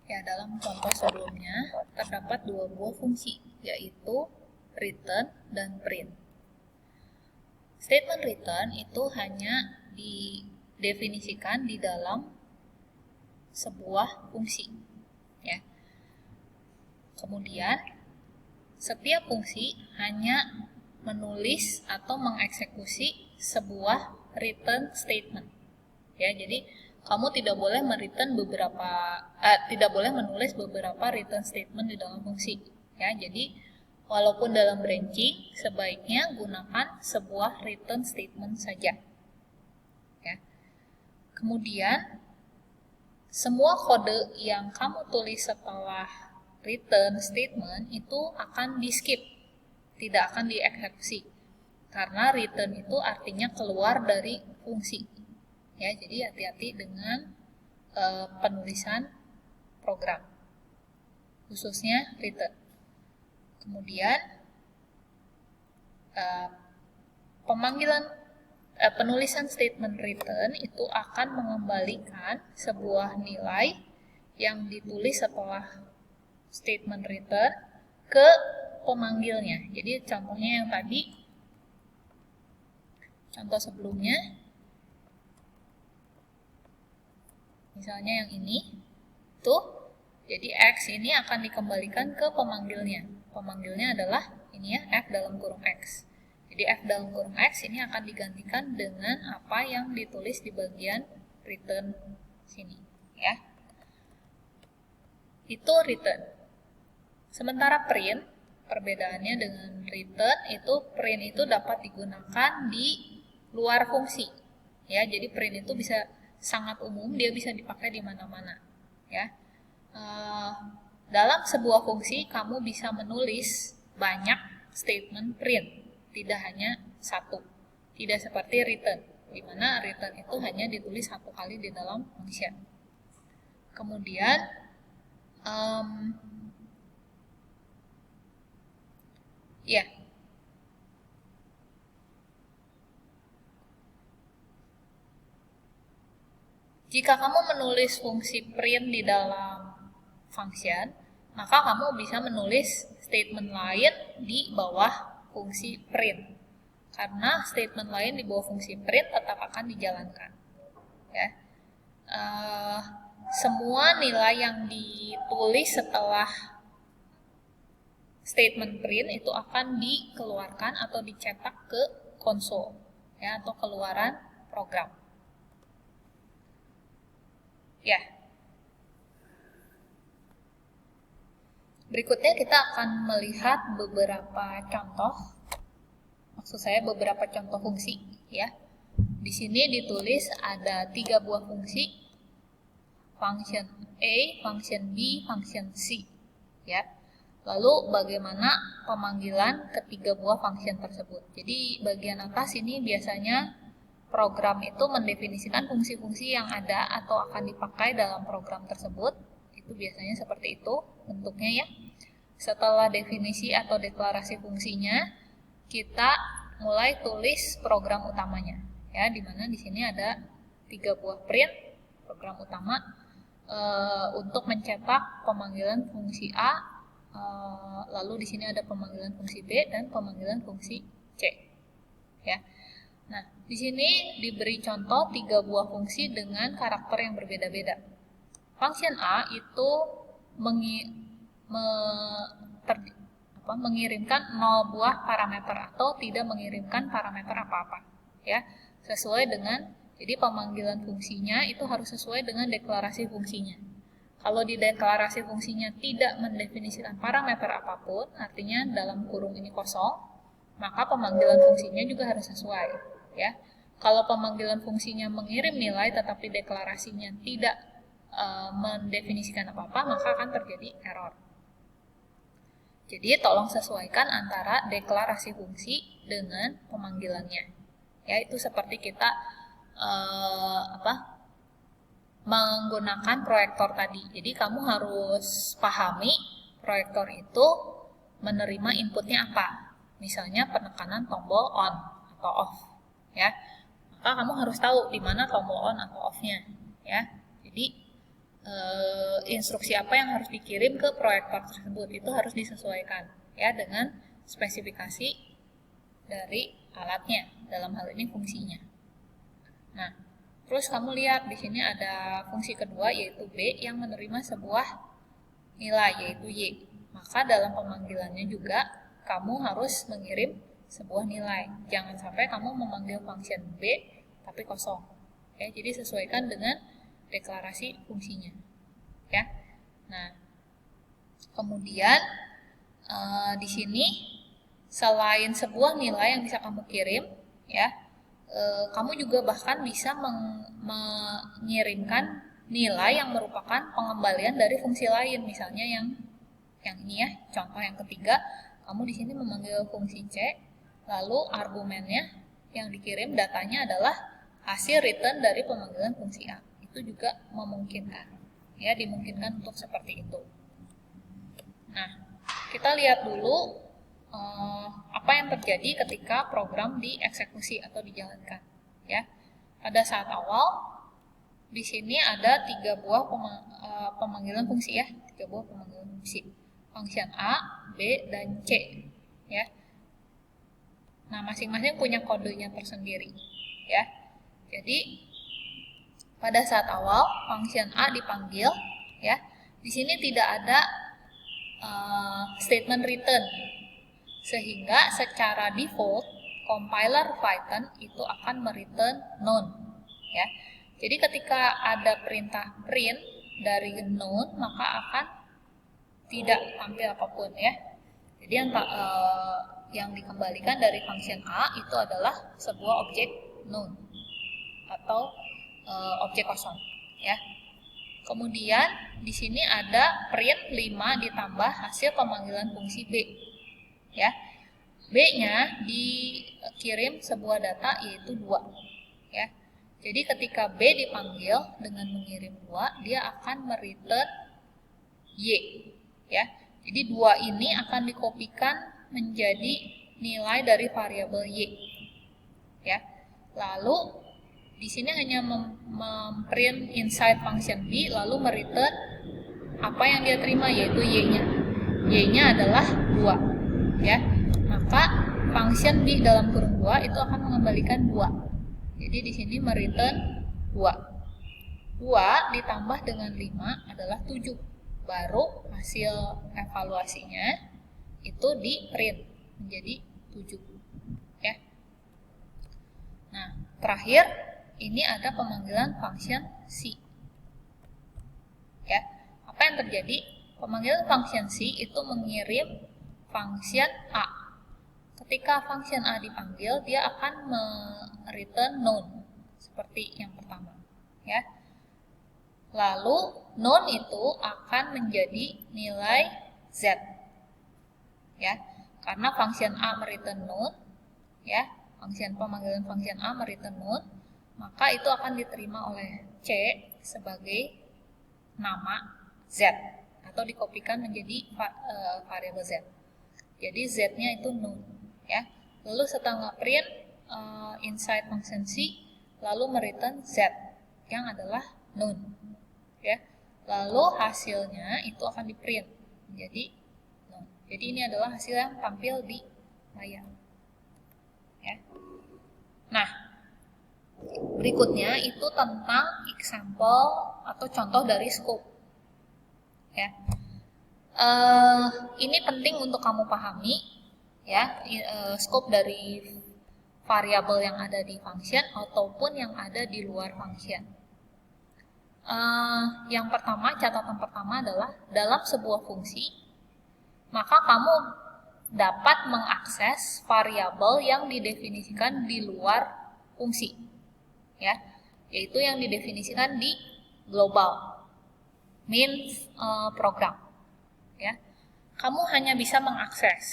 Ya, dalam contoh sebelumnya terdapat dua buah fungsi, yaitu return dan print. Statement return itu hanya didefinisikan di dalam sebuah fungsi. Ya. Kemudian, setiap fungsi hanya menulis atau mengeksekusi sebuah return statement. Ya, jadi kamu tidak boleh menulis beberapa return statement di dalam fungsi. Ya, jadi walaupun dalam branching, sebaiknya gunakan sebuah return statement saja. Ya. Kemudian, semua kode yang kamu tulis setelah return statement itu akan di-skip, tidak akan dieksekusi. Karena return itu artinya keluar dari fungsi. Ya, jadi hati-hati dengan penulisan program, khususnya return. Kemudian penulisan statement return itu akan mengembalikan sebuah nilai yang ditulis setelah statement return ke pemanggilnya. Jadi contohnya yang tadi, contoh sebelumnya, misalnya yang ini, tuh, jadi X ini akan dikembalikan ke pemanggilnya. Pemanggilnya adalah ini ya, F dalam kurung X. Jadi F dalam kurung X ini akan digantikan dengan apa yang ditulis di bagian return sini. Ya. Itu return. Sementara print, perbedaannya dengan return itu print itu dapat digunakan di luar fungsi. Ya, jadi print itu bisa sangat umum, dia bisa dipakai di mana-mana. Ya, dalam sebuah fungsi kamu bisa menulis banyak statement print, tidak hanya satu. Tidak seperti return, di mana return itu hanya ditulis satu kali di dalam function. Kemudian ya, jika kamu menulis fungsi print di dalam function, maka kamu bisa menulis statement lain di bawah fungsi print. Karena statement lain di bawah fungsi print tetap akan dijalankan. Ya. Semua nilai yang ditulis setelah statement print itu akan dikeluarkan atau dicetak ke konsol, ya, atau keluaran program. Ya. Berikutnya kita akan melihat beberapa contoh. Maksud saya beberapa contoh fungsi, ya. Di sini ditulis ada 3 buah fungsi, function A, function B, function C, ya. Lalu bagaimana pemanggilan ketiga buah function tersebut? Jadi bagian atas ini biasanya program itu mendefinisikan fungsi-fungsi yang ada atau akan dipakai dalam program tersebut. Itu biasanya seperti itu bentuknya ya. Setelah definisi atau deklarasi fungsinya, kita mulai tulis program utamanya. Ya, di mana di sini ada 3 buah print program utama untuk mencetak pemanggilan fungsi A. Lalu di sini ada pemanggilan fungsi B dan pemanggilan fungsi C. Ya. Nah, di sini diberi contoh 3 buah fungsi dengan karakter yang berbeda-beda. Function A itu mengirimkan 0 buah parameter atau tidak mengirimkan parameter apa-apa. Ya, sesuai dengan, jadi pemanggilan fungsinya itu harus sesuai dengan deklarasi fungsinya. Kalau di deklarasi fungsinya tidak mendefinisikan parameter apapun, artinya dalam kurung ini kosong, maka pemanggilan fungsinya juga harus sesuai. Ya. Kalau pemanggilan fungsinya mengirim nilai tetapi deklarasinya tidak mendefinisikan apa-apa, maka akan terjadi error. Jadi tolong sesuaikan antara deklarasi fungsi dengan pemanggilannya. Ya, itu seperti kita menggunakan proyektor tadi. Jadi kamu harus pahami proyektor itu menerima inputnya apa. Misalnya penekanan tombol on atau off, ya. Maka kamu harus tahu di mana tombol on atau off-nya, ya. Jadi instruksi apa yang harus dikirim ke proyektor tersebut. Itu harus disesuaikan ya dengan spesifikasi dari alatnya, dalam hal ini fungsinya. Nah, terus kamu lihat di sini ada fungsi kedua yaitu B yang menerima sebuah nilai yaitu Y. Maka dalam pemanggilannya juga kamu harus mengirim sebuah nilai. Jangan sampai kamu memanggil function B tapi kosong. Ya, jadi sesuaikan dengan deklarasi fungsinya. Ya. Nah, kemudian di sini selain sebuah nilai yang bisa kamu kirim, ya, kamu juga bahkan bisa mengirimkan nilai yang merupakan pengembalian dari fungsi lain. Misalnya yang ini ya, contoh yang ketiga, kamu di sini memanggil fungsi C, lalu argumennya yang dikirim datanya adalah hasil return dari pemanggilan fungsi A. Itu juga memungkinkan. Ya, dimungkinkan untuk seperti itu. Nah, kita lihat dulu apa yang terjadi ketika program dieksekusi atau dijalankan. Ya, pada saat awal di sini ada 3 buah pemanggilan fungsi ya, 3 buah pemanggilan fungsi. Function A, B, dan C. Ya. Nah, masing-masing punya kodenya tersendiri. Ya. Jadi pada saat awal function A dipanggil, ya, di sini tidak ada statement return, sehingga secara default compiler Python itu akan mereturn none. Ya, jadi ketika ada perintah print dari none maka akan tidak tampil apapun ya. Jadi yang dikembalikan dari function A itu adalah sebuah objek none atau objek kosong ya. Kemudian di sini ada print 5 ditambah hasil pemanggilan fungsi B. Ya. B-nya dikirim sebuah data yaitu 2. Ya. Jadi ketika B dipanggil dengan mengirim 2, dia akan mereturn Y. Ya. Jadi 2 ini akan dikopikan menjadi nilai dari variabel Y. Ya. Lalu di sini hanya memprint inside function B lalu mereturn apa yang dia terima yaitu Y-nya. Y-nya adalah 2. Ya. Maka function B dalam kurung 2 itu akan mengembalikan 2. Jadi di sini mereturn 2. 2 ditambah dengan 5 adalah 7. Baru hasil evaluasinya itu di print menjadi 7. Ya. Nah, terakhir ini ada pemanggilan function C. Ya. Apa yang terjadi? Pemanggilan function C itu mengirim function A. Ketika function A dipanggil, dia akan return none seperti yang pertama, ya. Lalu none itu akan menjadi nilai Z. Ya. Karena function A mereturn none, ya, pemanggilan function A mereturn none, maka itu akan diterima oleh C sebagai nama Z atau dikopikan menjadi variabel Z. Jadi Z-nya itu none, ya. Lalu setelah print inside function C, lalu mereturn Z yang adalah none, ya. Lalu hasilnya itu akan di-print menjadi none. Jadi ini adalah hasil yang tampil di layar, ya. Nah, berikutnya itu tentang example atau contoh dari scope. Ya. Ini penting untuk kamu pahami ya, scope dari variabel yang ada di function ataupun yang ada di luar function. Yang pertama, catatan pertama adalah dalam sebuah fungsi, maka kamu dapat mengakses variabel yang didefinisikan di luar fungsi. Ya, yaitu yang didefinisikan di global main program. Ya, kamu hanya bisa mengakses,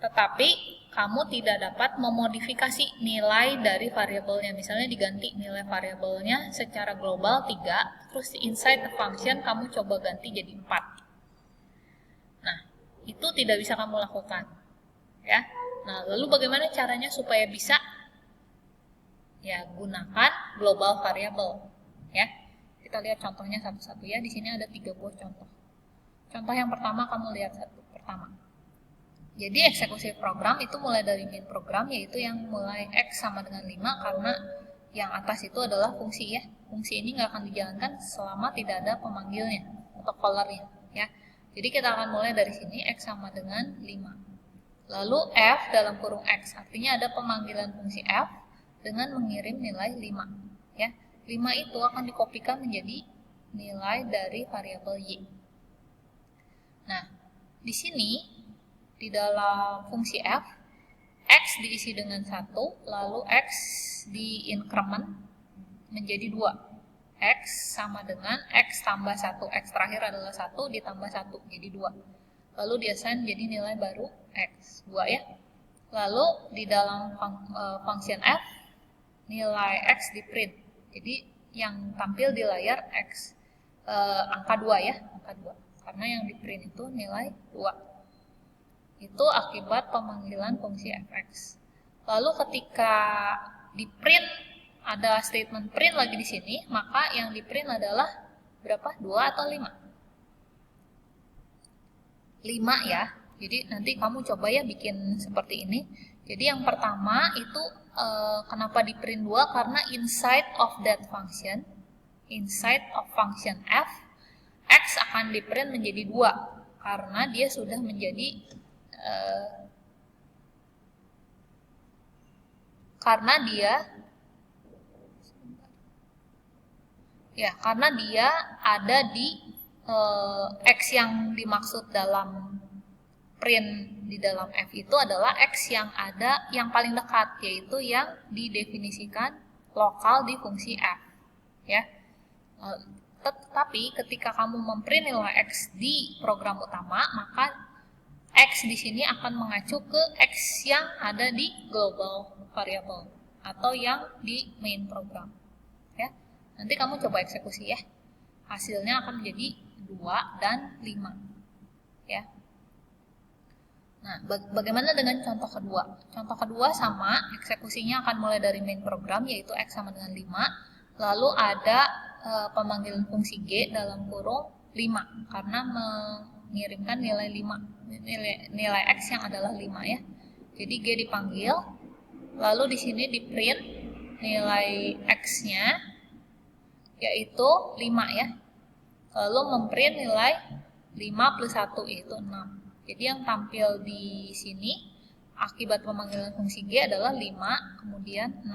tetapi kamu tidak dapat memodifikasi nilai dari variabelnya. Misalnya diganti nilai variabelnya secara global 3, terus inside the function kamu coba ganti jadi 4. Nah, itu tidak bisa kamu lakukan. Ya, nah lalu bagaimana caranya supaya bisa? Ya, gunakan global variable, ya. Kita lihat contohnya satu-satu ya. Di sini ada 3 buah contoh. Contoh yang pertama kamu lihat pertama. Jadi eksekusi program itu mulai dari main program, yaitu yang mulai X sama dengan 5 karena yang atas itu adalah fungsi ya. Fungsi ini nggak akan dijalankan selama tidak ada pemanggilnya atau callernya ya. Jadi kita akan mulai dari sini X sama dengan 5. Lalu F dalam kurung X, artinya ada pemanggilan fungsi F dengan mengirim nilai 5 ya. 5 itu akan dikopikan menjadi nilai dari variabel Y. Nah, di sini di dalam fungsi F, X diisi dengan 1, lalu X di increment menjadi 2. X sama dengan X tambah 1, X terakhir adalah 1 ditambah 1, jadi 2. Lalu diassign jadi nilai baru X, 2 ya. Lalu di dalam function F, nilai X di print. Jadi yang tampil di layar X, angka 2 ya, angka 2. Karena yang di print itu nilai 2. Itu akibat pemanggilan fungsi fx. Lalu ketika di print ada statement print lagi di sini, maka yang di print adalah berapa? 2 atau 5? 5 ya. Jadi nanti kamu coba ya bikin seperti ini. Jadi yang pertama itu kenapa di print 2? Karena inside of that function, inside of function f, x akan di print menjadi 2 karena dia sudah menjadi karena dia ada di X yang dimaksud dalam print di dalam F itu adalah X yang ada yang paling dekat, yaitu yang didefinisikan lokal di fungsi F ya. Tetapi ketika kamu memprint nilai X di program utama, maka X di sini akan mengacu ke X yang ada di global variable atau yang di main program ya. Nanti kamu coba eksekusi ya. Hasilnya akan menjadi 2 dan 5 ya. Nah, bagaimana dengan contoh kedua? Contoh kedua sama, eksekusinya akan mulai dari main program yaitu X sama dengan 5. Lalu ada pemanggilan fungsi G dalam kurung 5 karena mengirimkan nilai 5. Nilai X yang adalah 5 ya. Jadi G dipanggil, lalu di sini di print nilai X-nya yaitu 5 ya. Lalu memprint nilai 5 plus 1 yaitu 6. Jadi yang tampil di sini akibat pemanggilan fungsi G adalah 5 kemudian 6.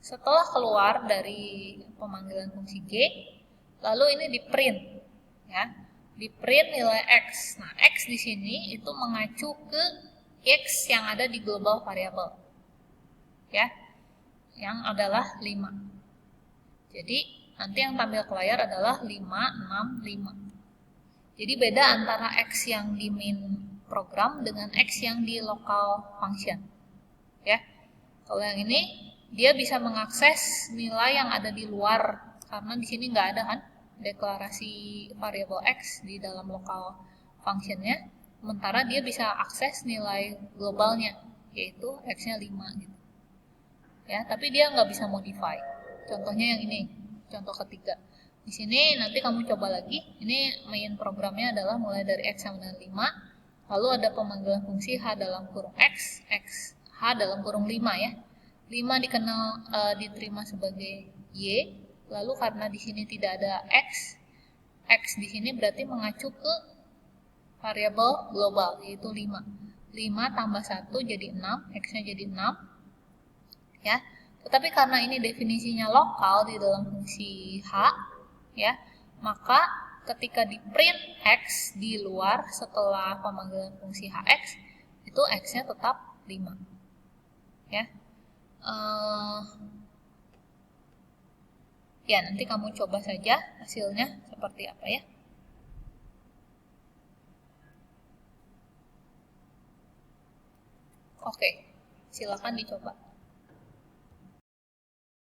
Setelah keluar dari pemanggilan fungsi G, lalu ini di print ya. Di print nilai X. Nah, X di sini itu mengacu ke X yang ada di global variable. Ya. Yang adalah 5. Jadi, nanti yang tampil ke layar adalah 5, 6, 5. Jadi, beda antara X yang di main program dengan X yang di local function. Ya. Kalau yang ini, dia bisa mengakses nilai yang ada di luar. Karena di sini nggak ada kan deklarasi variabel X di dalam local functionnya, sementara dia bisa akses nilai globalnya, yaitu X-nya 5 gitu. Ya, tapi dia nggak bisa modify. Contohnya yang ini, contoh ketiga. Di sini nanti kamu coba lagi, ini main programnya adalah mulai dari X sama dengan 5, lalu ada pemanggilan fungsi H dalam kurung X, H dalam kurung 5 ya. 5 dikenal diterima sebagai Y. Lalu karena di sini tidak ada X di sini berarti mengacu ke variabel global yaitu 5. 5 tambah 1 jadi 6, X-nya jadi 6. Ya. Tetapi karena ini definisinya lokal di dalam fungsi H, ya, maka ketika di print X di luar setelah pemanggilan fungsi HX, itu X-nya tetap 5. Ya. Ya, nanti kamu coba saja hasilnya seperti apa ya. Oke, silakan dicoba.